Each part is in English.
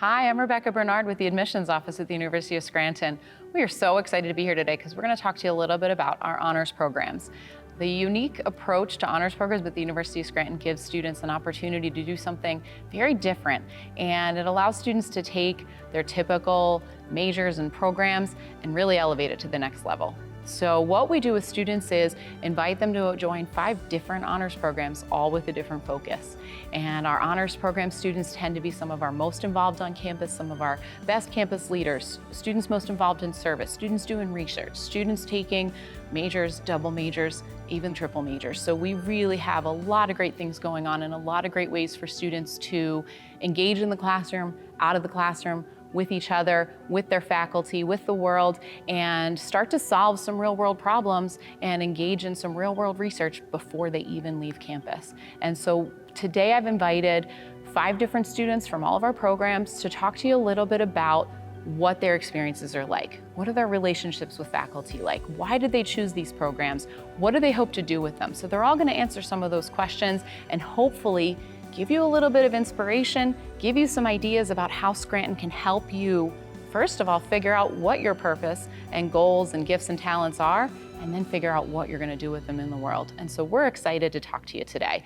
Hi, I'm Rebekah Bernard with the Admissions Office at the University of Scranton. We are so excited to be here today because we're going to talk to you a little bit about our honors programs. The unique approach to honors programs at the University of Scranton gives students an opportunity to do something very different, and it allows students to take their typical majors and programs and really elevate it to the next level. So what we do with students is invite them to join 5 different honors programs, all with a different focus. And our honors program students tend to be some of our most involved on campus, some of our best campus leaders, students most involved in service, students doing research, students taking majors, double majors, even triple majors. So we really have a lot of great things going on and a lot of great ways for students to engage in the classroom, out of the classroom, with each other, with their faculty, with the world, and start to solve some real world problems and engage in some real world research before they even leave campus. And so today I've invited 5 different students from all of our programs to talk to you a little bit about what their experiences are like. What are their relationships with faculty like? Why did they choose these programs? What do they hope to do with them? So they're all going to answer some of those questions and hopefully give you a little bit of inspiration, give you some ideas about how Scranton can help you, first of all, figure out what your purpose and goals and gifts and talents are, and then figure out what you're going to do with them in the world. And so we're excited to talk to you today.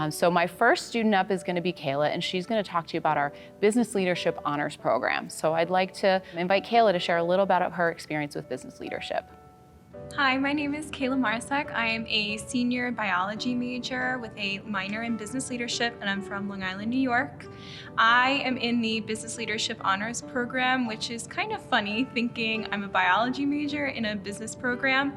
So my first student up is going to be Kayla, and she's going to talk to you about our Business Leadership Honors Program. So I'd like to invite Kayla to share a little about her experience with business leadership. Hi, my name is Kayla Marsac. I am a senior biology major with a minor in business leadership, and I'm from Long Island, New York. I am in the Business Leadership Honors Program, which is kind of funny thinking I'm a biology major in a business program.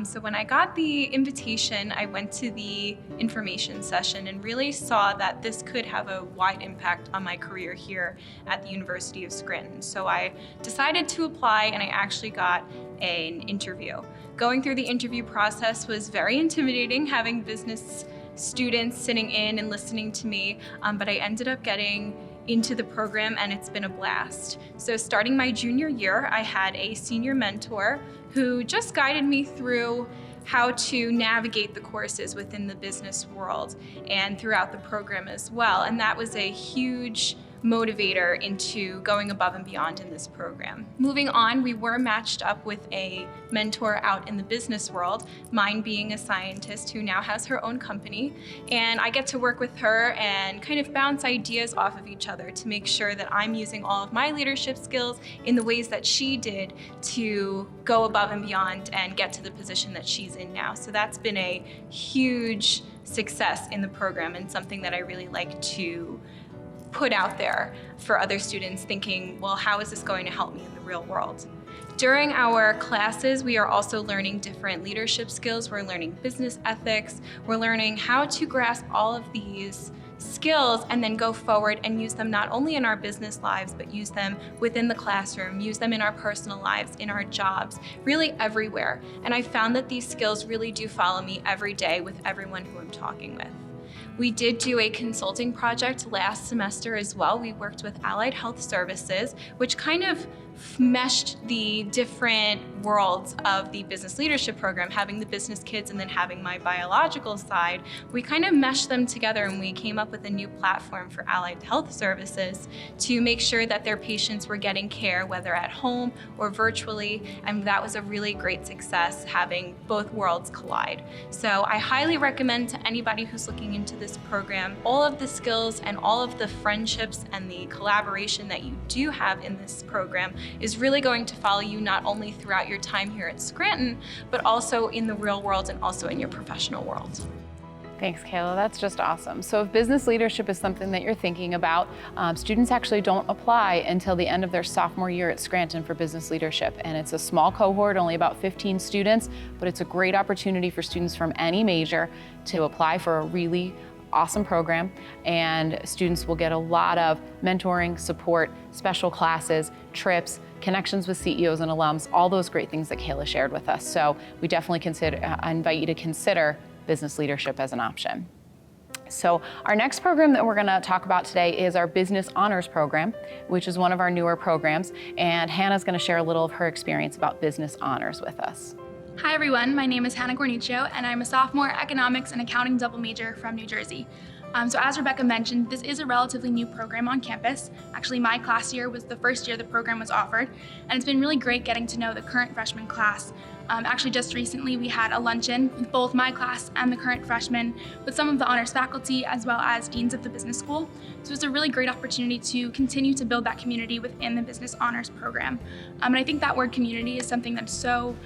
So when I got the invitation, I went to the information session and really saw that this could have a wide impact on my career here at the University of Scranton. So I decided to apply, and I actually got an interview. Going through the interview process was very intimidating, having business students sitting in and listening to me, but I ended up getting into the program and it's been a blast. So starting my junior year, I had a senior mentor who just guided me through how to navigate the courses within the business world and throughout the program as well. And that was a huge motivator into going above and beyond in this program. Moving on, we were matched up with a mentor out in the business world, mine being a scientist who now has her own company, and I get to work with her and kind of bounce ideas off of each other to make sure that I'm using all of my leadership skills in the ways that she did to go above and beyond and get to the position that she's in now. So that's been a huge success in the program and something that I really like to put out there for other students thinking, well, how is this going to help me in the real world? During our classes, we are also learning different leadership skills. We're learning business ethics. We're learning how to grasp all of these skills and then go forward and use them not only in our business lives, but use them within the classroom, use them in our personal lives, in our jobs, really everywhere. And I found that these skills really do follow me every day with everyone who I'm talking with. We did do a consulting project last semester as well. We worked with Allied Health Services, which kind of meshed the different worlds of the business leadership program, having the business kids and then having my biological side. We kind of meshed them together and we came up with a new platform for Allied Health Services to make sure that their patients were getting care, whether at home or virtually, and that was a really great success, having both worlds collide. So I highly recommend to anybody who's looking into this program, all of the skills and all of the friendships and the collaboration that you do have in this program is really going to follow you not only throughout your time here at Scranton, but also in the real world and also in your professional world. Thanks, Kayla. That's just awesome. So if business leadership is something that you're thinking about, students actually don't apply until the end of their sophomore year at Scranton for business leadership. And it's a small cohort, only about 15 students, but it's a great opportunity for students from any major to apply for a really awesome program, and students will get a lot of mentoring, support, special classes, trips, connections with CEOs and alums, all those great things that Kayla shared with us. So we definitely invite you to consider business leadership as an option. So our next program that we're going to talk about today is our Business Honors Program, which is one of our newer programs, and Hannah's going to share a little of her experience about Business Honors with us. Hi everyone, my name is Hanna Guarnuccio and I'm a sophomore economics and accounting double major from New Jersey. So as Rebekah mentioned, this is a relatively new program on campus. Actually, my class year was the first year the program was offered, and it's been really great getting to know the current freshman class. Actually, just recently we had a luncheon with both my class and the current freshmen with some of the honors faculty as well as deans of the business school. So it's a really great opportunity to continue to build that community within the business honors program. And I think that word community is something that's so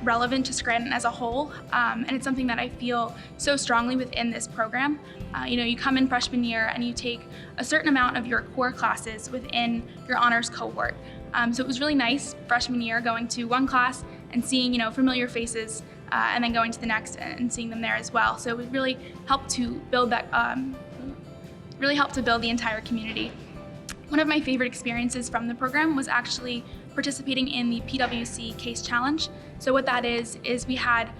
relevant to Scranton as a whole, and it's something that I feel so strongly within this program. You come in freshman year and you take a certain amount of your core classes within your honors cohort. So it was really nice freshman year going to one class and seeing familiar faces, and then going to the next and seeing them there as well. So it really helped to build that, the entire community. One of my favorite experiences from the program was actually participating in the PwC Case Challenge. So what that is we had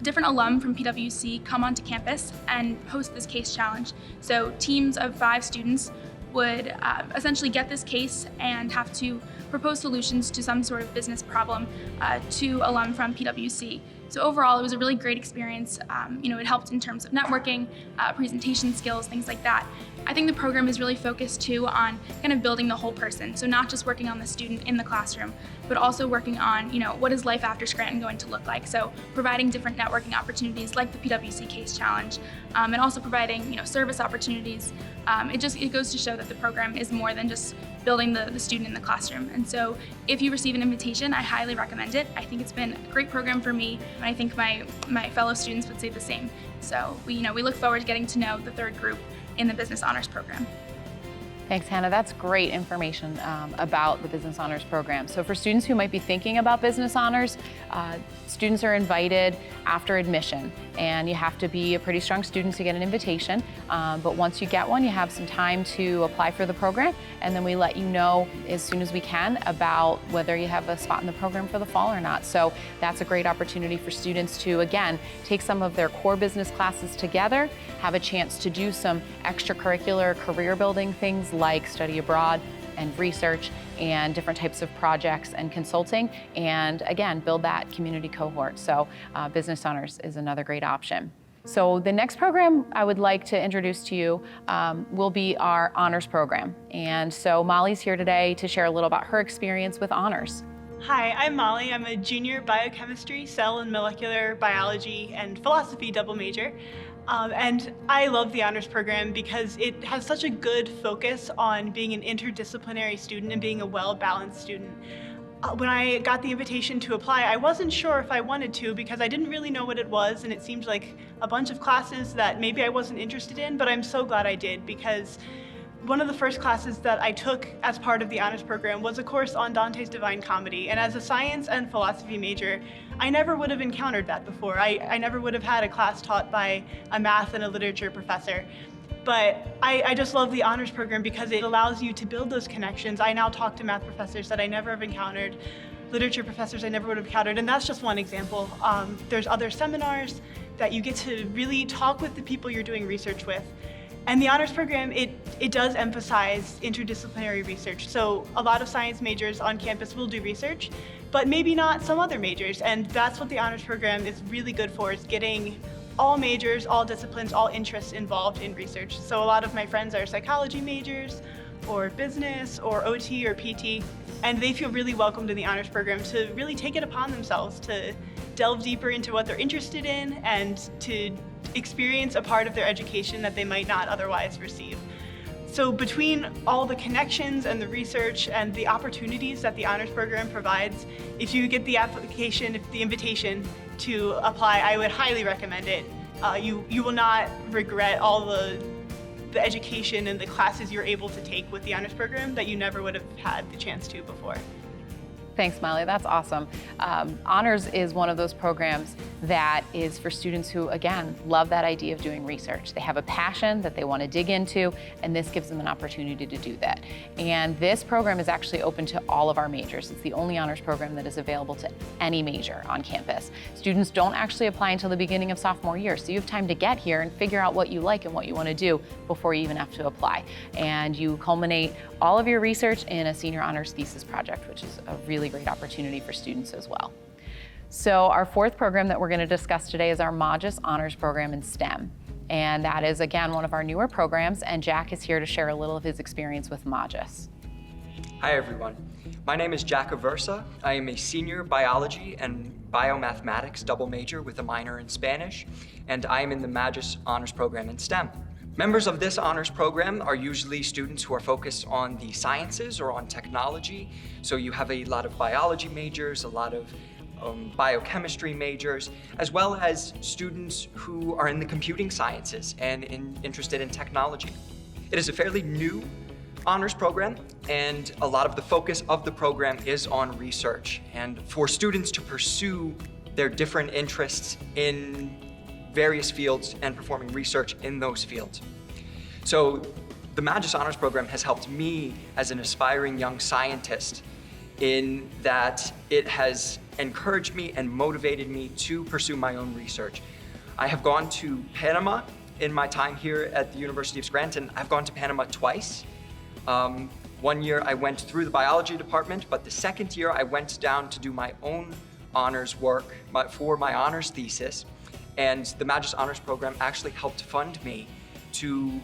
different alum from PwC come onto campus and host this case challenge. So teams of 5 students would essentially get this case and have to propose solutions to some sort of business problem to alum from PwC. So overall, it was a really great experience. It helped in terms of networking, presentation skills, things like that. I think the program is really focused too on kind of building the whole person. So not just working on the student in the classroom, but also working on, what is life after Scranton going to look like? So providing different networking opportunities like the PwC Case Challenge, and also providing, service opportunities. It goes to show that the program is more than just building the student in the classroom. And so if you receive an invitation, I highly recommend it. I think it's been a great program for me, and I think my fellow students would say the same. So we look forward to getting to know the third group in the Business Honors Program. Thanks, Hannah. That's great information about the Business Honors Program. So for students who might be thinking about Business Honors, students are invited after admission, and you have to be a pretty strong student to get an invitation. But once you get one, you have some time to apply for the program, and then we let you know as soon as we can about whether you have a spot in the program for the fall or not. So that's a great opportunity for students to, again, take some of their core business classes together, have a chance to do some extracurricular career building things like study abroad and research and different types of projects and consulting, and again, build that community cohort. So Business Honors is another great option. So the next program I would like to introduce to you will be our honors program. And so Molly's here today to share a little about her experience with honors. Hi, I'm Molly. I'm a junior biochemistry, cell and molecular biology, and philosophy double major. And I love the honors program because it has such a good focus on being an interdisciplinary student and being a well-balanced student. When I got the invitation to apply, I wasn't sure if I wanted to because I didn't really know what it was, and it seemed like a bunch of classes that maybe I wasn't interested in, but I'm so glad I did because one of the first classes that I took as part of the honors program was a course on Dante's Divine Comedy, and as a science and philosophy major, I never would have encountered that before. I never would have had a class taught by a math and a literature professor. But I just love the honors program because it allows you to build those connections. I now talk to math professors that I never have encountered, literature professors I never would have encountered, and that's just one example. There's other seminars that you get to really talk with the people you're doing research with. And the honors program, it does emphasize interdisciplinary research. So a lot of science majors on campus will do research, but maybe not some other majors. And that's what the honors program is really good for, is getting all majors, all disciplines, all interests involved in research. So a lot of my friends are psychology majors, or business, or OT, or PT, and they feel really welcome to the honors program to really take it upon themselves to delve deeper into what they're interested in and to experience a part of their education that they might not otherwise receive. So between all the connections and the research and the opportunities that the honors program provides, if you get the application, if the invitation to apply, I would highly recommend it. You will not regret all the education and the classes you're able to take with the honors program that you never would have had the chance to before. Thanks, Molly. That's awesome. Honors is one of those programs that is for students who, again, love that idea of doing research. They have a passion that they want to dig into, and this gives them an opportunity to do that. And this program is actually open to all of our majors. It's the only honors program that is available to any major on campus. Students don't actually apply until the beginning of sophomore year, so you have time to get here and figure out what you like and what you want to do before you even have to apply. And you culminate all of your research in a senior honors thesis project, which is a really great opportunity for students as well. So our fourth program that we're going to discuss today is our Magis Honors Program in STEM. And that is, again, one of our newer programs, and Jack is here to share a little of his experience with Magis. Hi everyone, my name is Jack Aversa. I am a senior biology and biomathematics double major with a minor in Spanish, and I am in the Magis honors program in STEM. Members of this honors program are usually students who are focused on the sciences or on technology. So you have a lot of biology majors, a lot of biochemistry majors, as well as students who are in the computing sciences and interested in technology. It is a fairly new honors program, and a lot of the focus of the program is on research and for students to pursue their different interests in various fields and performing research in those fields. So the Magis Honors Program has helped me as an aspiring young scientist in that it has encouraged me and motivated me to pursue my own research. I have gone to Panama in my time here at the University of Scranton. I've gone to Panama twice. One year I went through the biology department, but the second year I went down to do my own honors work for my honors thesis. And the Magis Honors Program actually helped fund me to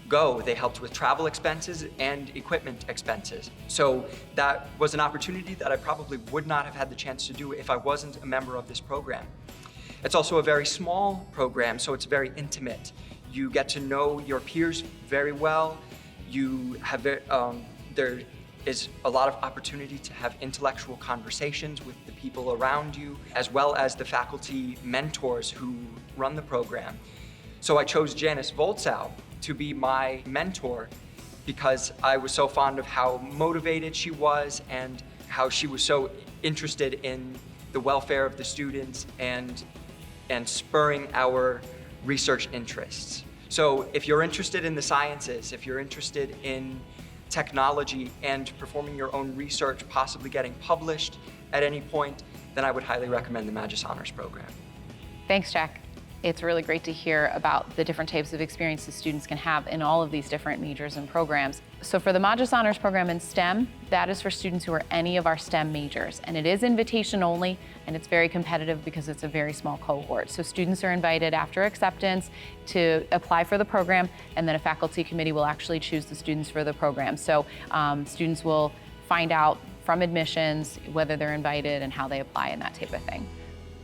go. They helped with travel expenses and equipment expenses. So that was an opportunity that I probably would not have had the chance to do if I wasn't a member of this program. It's also a very small program, so it's very intimate. You get to know your peers very well. You have there is a lot of opportunity to have intellectual conversations with the people around you, as well as the faculty mentors who run the program. So I chose Janice Voltzow to be my mentor because I was so fond of how motivated she was and how she was so interested in the welfare of the students and spurring our research interests. So if you're interested in the sciences, if you're interested in technology and performing your own research, possibly getting published at any point, then I would highly recommend the Magis Honors Program. Thanks, Jack. It's really great to hear about the different types of experiences students can have in all of these different majors and programs. So for the Magis Honors Program in STEM, that is for students who are any of our STEM majors. And it is invitation only, and it's very competitive because it's a very small cohort. So students are invited after acceptance to apply for the program, and then a faculty committee will actually choose the students for the program. So students will find out from admissions whether they're invited and how they apply and that type of thing.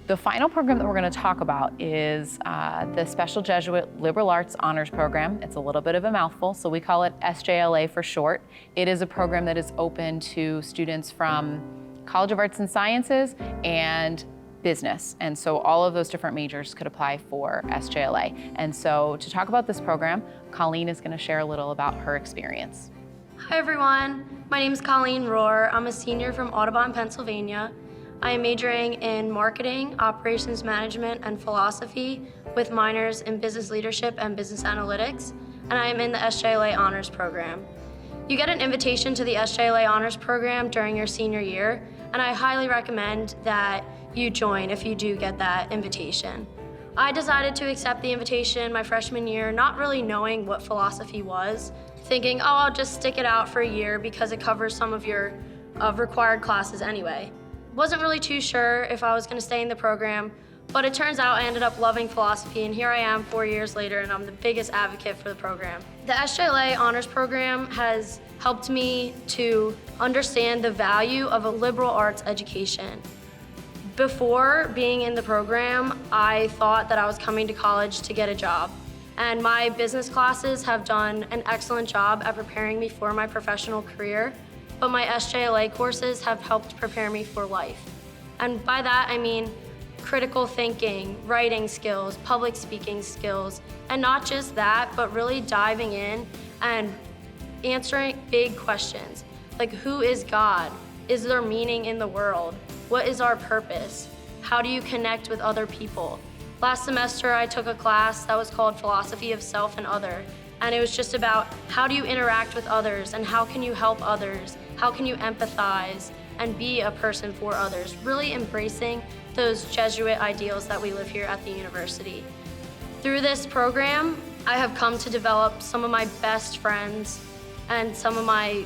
The final program that we're going to talk about is the Special Jesuit Liberal Arts Honors Program. It's a little bit of a mouthful, so we call it SJLA for short. It is a program that is open to students from College of Arts and Sciences and business. And so all of those different majors could apply for SJLA. And so to talk about this program, Colleen is going to share a little about her experience. Hi everyone, my name is Colleen Rohr. I'm a senior from Audubon, Pennsylvania. I am majoring in marketing, operations management, and philosophy with minors in business leadership and business analytics, and I am in the SJLA Honors Program. You get an invitation to the SJLA Honors Program during your senior year, and I highly recommend that you join if you do get that invitation. I decided to accept the invitation my freshman year, not really knowing what philosophy was, thinking, oh, I'll just stick it out for a year because it covers some of your required classes anyway. Wasn't really too sure if I was going to stay in the program, but it turns out I ended up loving philosophy, and here I am 4 years later, and I'm the biggest advocate for the program. The SJLA Honors Program has helped me to understand the value of a liberal arts education. Before being in the program, I thought that I was coming to college to get a job, and my business classes have done an excellent job at preparing me for my professional career. But my SJLA courses have helped prepare me for life. And by that, I mean critical thinking, writing skills, public speaking skills, and not just that, but really diving in and answering big questions, like who is God? Is there meaning in the world? What is our purpose? How do you connect with other people? Last semester, I took a class that was called Philosophy of Self and Other, and it was just about how do you interact with others and how can you help others? How can you empathize and be a person for others? Really embracing those Jesuit ideals that we live here at the university. Through this program, I have come to develop some of my best friends and some of my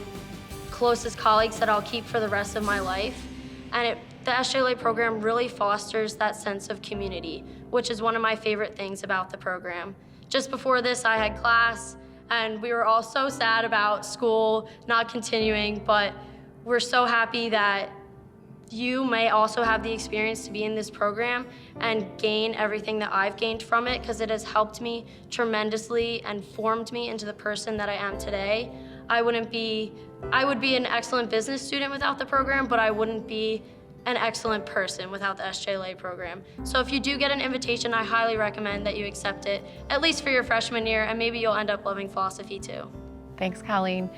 closest colleagues that I'll keep for the rest of my life. And the SJLA program really fosters that sense of community, which is one of my favorite things about the program. Just before this, I had class, and we were all so sad about school not continuing, but we're so happy that you may also have the experience to be in this program and gain everything that I've gained from it, because it has helped me tremendously and formed me into the person that I am today. I would be an excellent business student without the program, but I wouldn't be an excellent person without the SJLA program. So if you do get an invitation, I highly recommend that you accept it, at least for your freshman year, and maybe you'll end up loving philosophy too. Thanks, Colleen.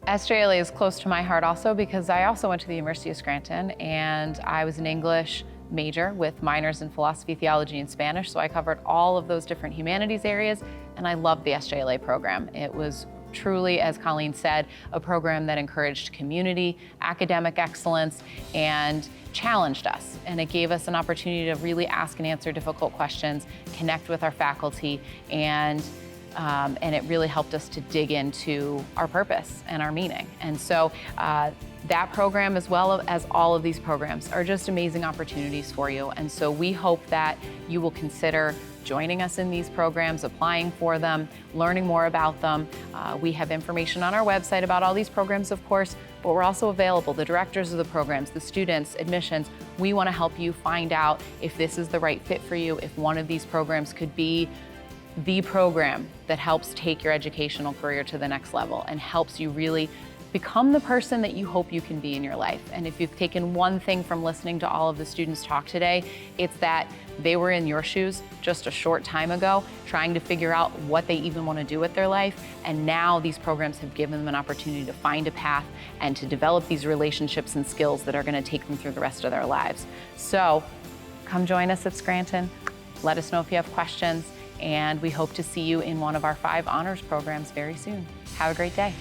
SJLA is close to my heart also because I also went to the University of Scranton and I was an English major with minors in philosophy, theology, and Spanish. So I covered all of those different humanities areas, and I loved the SJLA program. It was truly, as Colleen said, a program that encouraged community, academic excellence, and challenged us. And it gave us an opportunity to really ask and answer difficult questions, connect with our faculty, and it really helped us to dig into our purpose and our meaning. And so that program, as well as all of these programs, are just amazing opportunities for you. And so we hope that you will consider joining us in these programs, applying for them, learning more about them. We have information on our website about all these programs, of course, but we're also available. The directors of the programs, the students, admissions, we want to help you find out if this is the right fit for you, if one of these programs could be the program that helps take your educational career to the next level and helps you really become the person that you hope you can be in your life. And if you've taken one thing from listening to all of the students talk today, it's that they were in your shoes just a short time ago, trying to figure out what they even want to do with their life. And now these programs have given them an opportunity to find a path and to develop these relationships and skills that are going to take them through the rest of their lives. So come join us at Scranton. Let us know if you have questions. And we hope to see you in one of our 5 honors programs very soon. Have a great day.